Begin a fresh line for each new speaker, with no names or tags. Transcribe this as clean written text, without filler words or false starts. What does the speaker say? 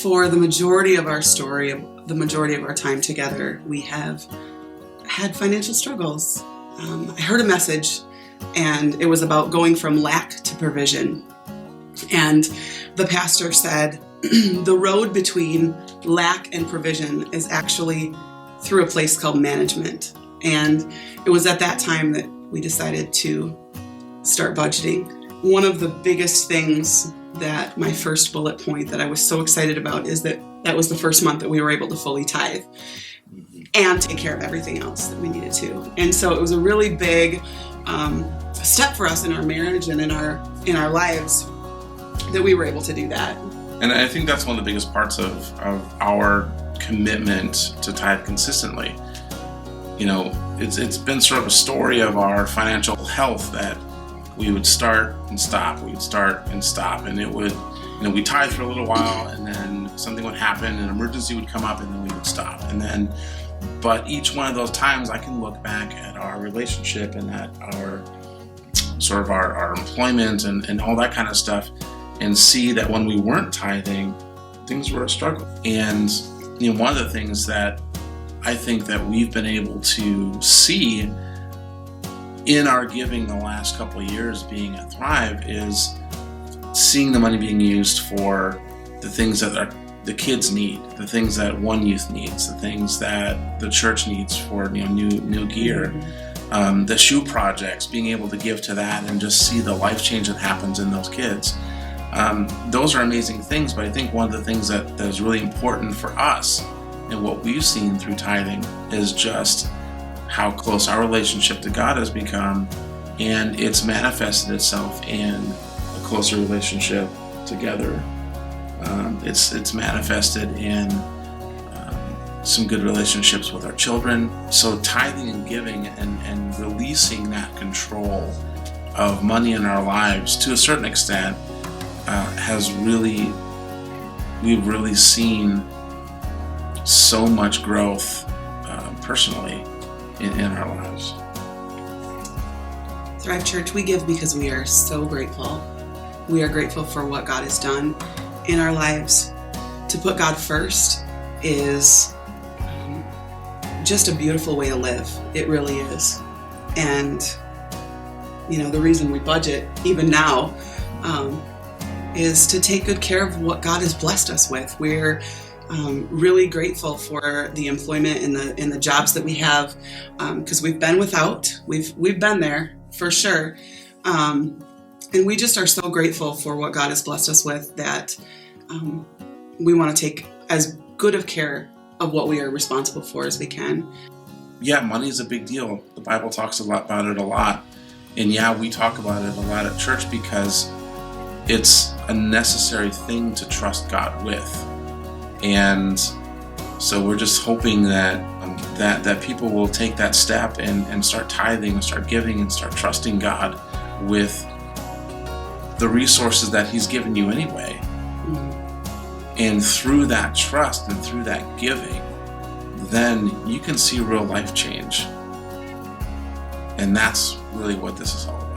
for the majority of our story, the majority of our time together, we have had financial struggles. I heard a message, and it was about going from lack to provision. And the pastor said, the road between lack and provision is actually through a place called management. And it was at that time that we decided to start budgeting. One of the biggest things that my first bullet point that I was so excited about is that was the first month that we were able to fully tithe and take care of everything else that we needed to. And so it was a really big step for us in our marriage and in our lives that we were able to do that.
And I think that's one of the biggest parts of our commitment to tithe consistently. You know, it's been sort of a story of our financial health that we would start and stop, and it would, we tithe for a little while, and then something would happen, an emergency would come up, and then we would stop. But each one of those times I can look back at our relationship and at our sort of our employment and all that kind of stuff, and see that when we weren't tithing, things were a struggle. And one of the things that I think that we've been able to see in our giving the last couple of years being at Thrive is seeing the money being used for the things that the kids need, the things that One Youth needs, the things that the church needs for new gear, the shoe projects, being able to give to that and just see the life change that happens in those kids. Those are amazing things, but I think one of the things that is really important for us and what we've seen through tithing is just how close our relationship to God has become, and it's manifested itself in a closer relationship together. It's manifested in some good relationships with our children. So tithing and giving and releasing that control of money in our lives to a certain extent we've really seen so much growth personally in our lives.
Thrive Church, we give because we are so grateful. We are grateful for what God has done in our lives. To put God first is just a beautiful way to live. It really is. And, the reason we budget, even now, is to take good care of what God has blessed us with. We're really grateful for the employment and the jobs that we have, because we've been without. We've been there for sure, and we just are so grateful for what God has blessed us with that we want to take as good of care of what we are responsible for as we can.
Yeah, money is a big deal. The Bible talks about it a lot, and we talk about it a lot at church because it's a necessary thing to trust God with. And so we're just hoping that people will take that step and start tithing and start giving and start trusting God with the resources that He's given you anyway. Mm-hmm. And through that trust and through that giving, then you can see real life change. And that's really what this is all about.